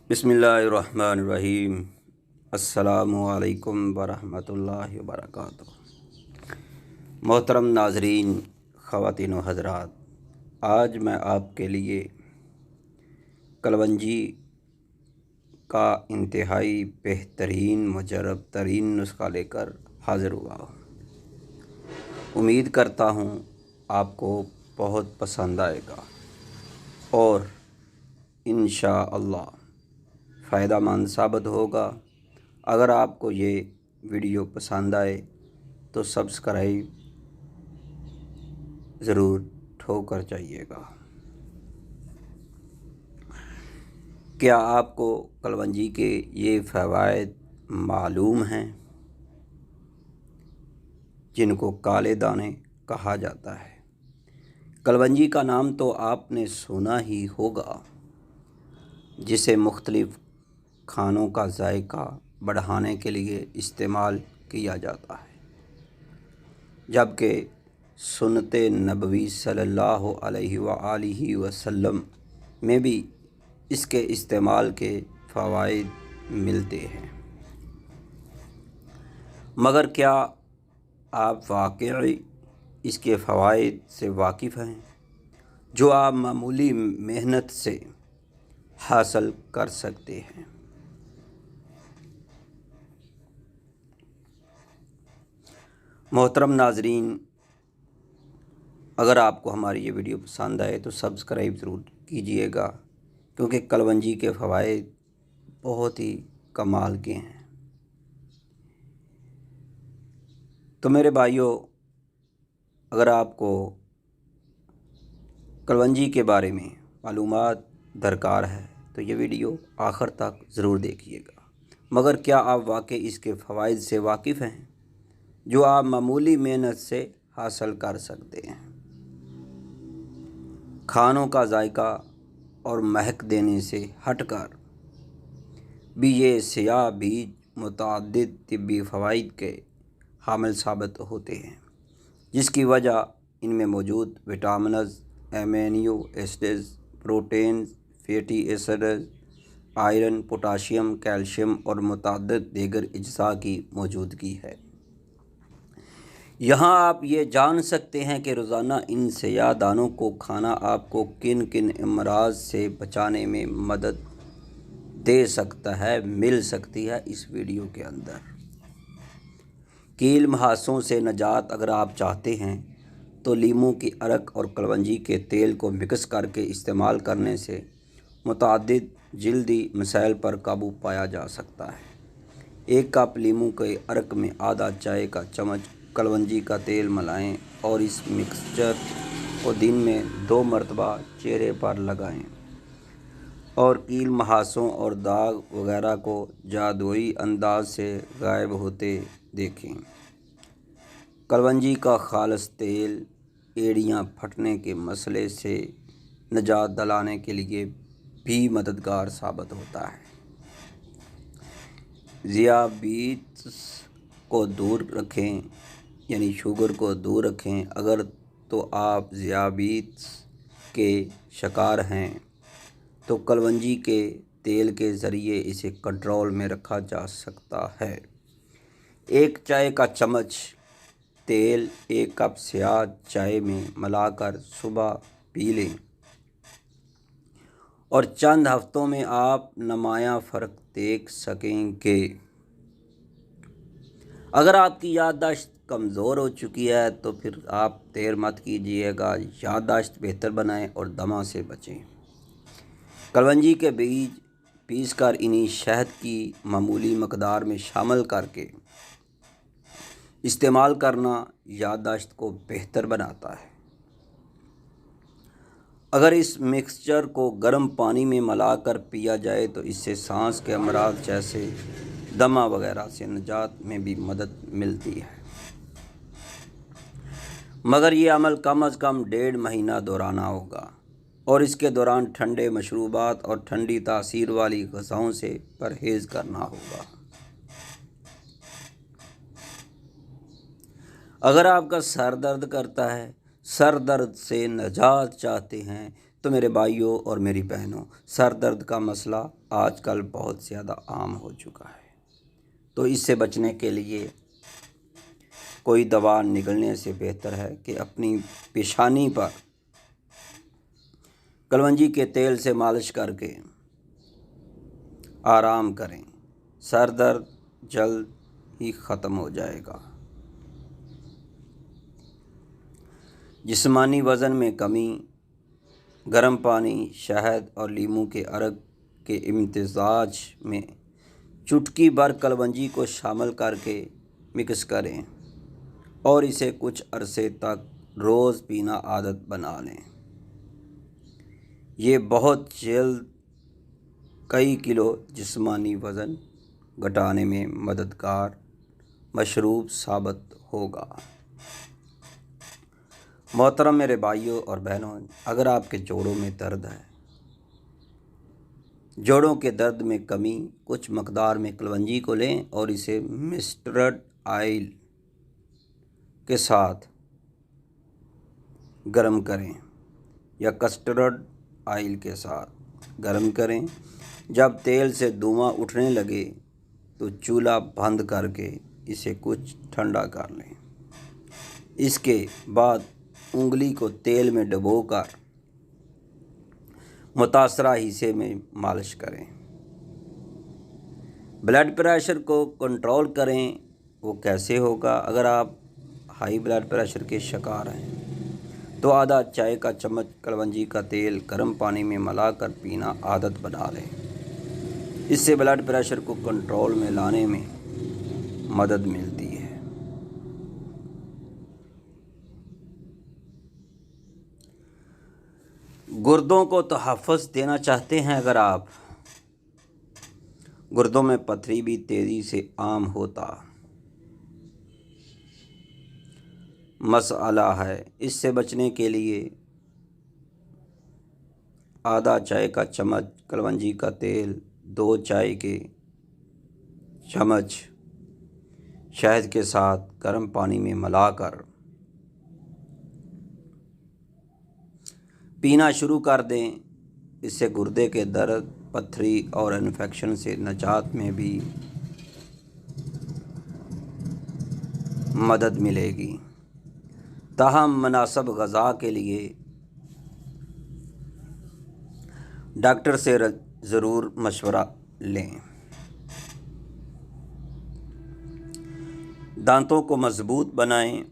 बिस्मिल्लाहिर्रहमानिर्रहीम। अस्सलामुअलैकुम वरहमतुल्लाहि वबरकातुहू। मोहतरम नाज़रीन, ख़वातीन व हज़रात, आज मैं आपके लिए कलवंजी का इंतहाई बेहतरीन मुजरब तरीन नुस्खा लेकर हाज़िर हुआ हूँ। उम्मीद करता हूँ आपको बहुत पसंद आएगा और इंशाअल्लाह फ़ायदेमंद साबित होगा। अगर आपको ये वीडियो पसंद आए तो सब्सक्राइब ज़रूर ठोकर जाइएगा। क्या आपको कलवंजी के ये फ़वाइद मालूम हैं जिनको काले दाने कहा जाता है? कलवंजी का नाम तो आपने सुना ही होगा, जिसे मुख्तलिफ़ खानों का जायका बढ़ाने के लिए इस्तेमाल किया जाता है, जबकि सुन्नते नबवी सल्लल्लाहु अलैहि वसल्लम में भी इसके इस्तेमाल के फ़वाइद मिलते हैं। मगर क्या आप वाकई इसके फ़वाइद से वाकिफ़ हैं, जो आप मामूली मेहनत से हासिल कर सकते हैं? मोहतरम नाज़रीन, अगर आपको हमारी ये वीडियो पसंद आए तो सब्सक्राइब ज़रूर कीजिएगा, क्योंकि कलवंजी के फ़वाइद बहुत ही कमाल के हैं। तो मेरे भाइयों, अगर आपको कलवंजी के बारे में मालूमात दरकार है तो ये वीडियो आखिर तक ज़रूर देखिएगा। मगर क्या आप वाकई इसके फ़वाइद से वाकिफ़ हैं, जो आप मामूली मेहनत से हासिल कर सकते हैं? खानों का जायका और महक देने से हटकर भी ये सियाह बीज मुतअद्दिद तिब्बी फ़वाइद के हामिल साबित होते हैं, जिसकी वजह इनमें मौजूद vitamins, amino acids, proteins, fatty acids, iron, potassium, calcium और मुतअद्दिद दीगर अज्जा की मौजूदगी है। यहाँ आप ये जान सकते हैं कि रोज़ाना इन सियाह दानों को खाना आपको किन किन अमराज से बचाने में मदद दे सकता है, मिल सकती है इस वीडियो के अंदर। कील मुहासों से निजात अगर आप चाहते हैं तो लीमू की अरक और कलवंजी के तेल को मिक्स करके इस्तेमाल करने से मुतअद्दिद जिल्दी मसाइल पर काबू पाया जा सकता है। 1 कप लीमू के अरक में आधा चाय का चम्मच कलवंजी का तेल मिलाएं और इस मिक्सचर को दिन में 2 मरतबा चेहरे पर लगाएं और कील मुहासों और दाग वगैरह को जादुई अंदाज से गायब होते देखें। कलवंजी का खालिस तेल एड़ियाँ फटने के मसले से निजात दिलाने के लिए भी मददगार साबित होता है। ज़ियाबीत्स को दूर रखें, यानी शुगर को दूर रखें। अगर तो आप ज़ियाबीत्स के शिकार हैं तो कलवंजी के तेल के ज़रिए इसे कंट्रोल में रखा जा सकता है। 1 चाय का चम्मच तेल 1 कप सियाह चाय में मिलाकर सुबह पी लें और चंद हफ्तों में आप नुमायाँ फ़र्क देख सकेंगे। अगर आपकी याददाश्त कमज़ोर हो चुकी है तो फिर आप देर मत कीजिएगा, याददाश्त बेहतर बनाएं और दमा से बचें। कलवंजी के बीज पीसकर इन्हीं शहद की मामूली मकदार में शामिल करके इस्तेमाल करना याददाश्त को बेहतर बनाता है। अगर इस मिक्सचर को गर्म पानी में मिलाकर पिया जाए तो इससे सांस के अमराज जैसे दमा वगैरह से निजात में भी मदद मिलती है। मगर ये अमल कम अज़ कम 1.5 महीना दोहराना होगा और इसके दौरान ठंडे मशरूबात और ठंडी तासीर वाली ग़िज़ाओं से परहेज़ करना होगा। अगर आपका सर दर्द करता है, सर दर्द से निजात चाहते हैं تو میرے بھائیوں اور میری بہنوں، سر درد کا مسئلہ آج کل بہت زیادہ عام ہو چکا ہے، تو اس سے بچنے کے لیے کوئی دوا نگلنے سے بہتر ہے کہ اپنی پیشانی پر کلونجی کے تیل سے مالش کر کے آرام کریں۔ سر درد جلد ہی ختم ہو جائے گا۔ جسمانی وزن میں کمی، گرم پانی، شہد اور لیموں کے عرق کے امتزاج میں چٹکی بھر کلونجی کو شامل کر کے مکس کریں اور اسے کچھ عرصے تک روز پینا عادت بنا لیں۔ یہ بہت جلد کئی کلو جسمانی وزن گھٹانے میں مددگار مشروب ثابت ہوگا۔ محترم میرے بھائیوں اور بہنوں، اگر آپ کے جوڑوں میں درد ہے، جوڑوں کے درد میں کمی، کچھ مقدار میں کلونجی کو لیں اور اسے مسٹرڈ آئل کے ساتھ گرم کریں یا کسٹرڈ آئل کے ساتھ گرم کریں۔ جب تیل سے دھواں اٹھنے لگے تو چولہا بند کر کے اسے کچھ ٹھنڈا کر لیں۔ اس کے بعد انگلی کو تیل میں ڈبو کر متاثرہ حصے میں مالش کریں۔ بلڈ پریشر کو کنٹرول کریں۔ وہ کیسے ہوگا؟ اگر آپ ہائی بلڈ پریشر کے شکار ہیں تو آدھا چائے کا چمچ کلونجی کا تیل گرم پانی میں ملا کر پینا عادت بنا لیں۔ اس سے بلڈ پریشر کو کنٹرول میں لانے میں مدد ملتی ہے۔ گردوں کو تحفظ دینا چاہتے ہیں؟ اگر آپ گردوں میں پتھری بھی تیزی سے عام ہوتا مسئلہ ہے، اس سے بچنے کے لیے آدھا چائے کا چمچ کلونجی کا تیل، 2 چائے کے چمچ شہد کے ساتھ گرم پانی میں ملا کر پینا شروع کر دیں۔ اس سے گردے کے درد، پتھری اور انفیکشن سے نجات میں بھی مدد ملے گی۔ تاہم مناسب غذا کے لیے ڈاکٹر سے ضرور مشورہ لیں۔ دانتوں کو مضبوط بنائیں۔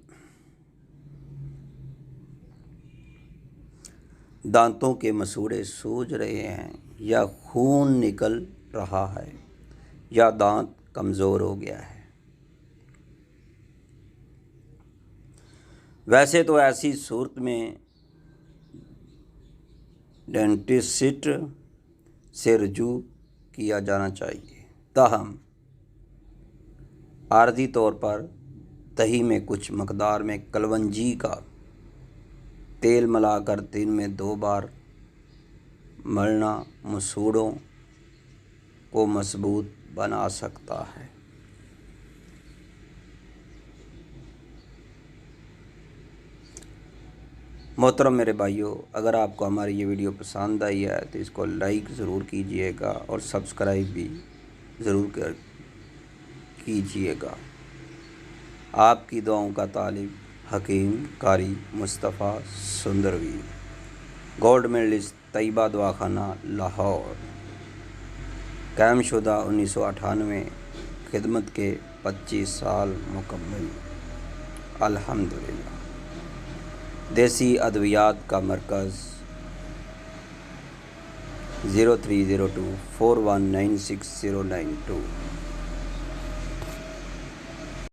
دانتوں کے مسوڑھے سوج رہے ہیں یا خون نکل رہا ہے یا دانت کمزور ہو گیا ہے، ویسے تو ایسی صورت میں ڈینٹسٹ سے رجوع کیا جانا چاہیے۔ تاہم عارضی طور پر دہی میں کچھ مقدار میں کلونجی کا تیل ملا کر دن میں 2 بار ملنا مسوڑھوں کو مضبوط بنا سکتا ہے۔ محترم میرے بھائیوں، اگر آپ کو ہماری یہ ویڈیو پسند آئی ہے تو اس کو لائک ضرور کیجئے گا اور سبسکرائب بھی ضرور کیجئے گا۔ آپ کی دعاؤں کا طالب حکیم قاری مصطفیٰ سندروی، گولڈ میڈلسٹ، طیبہ دواخانہ، لاہور، قائم شدہ 1998، خدمت کے 25 سال مکمل، الحمدللہ۔ دیسی ادویات کا مرکز 030241969092۔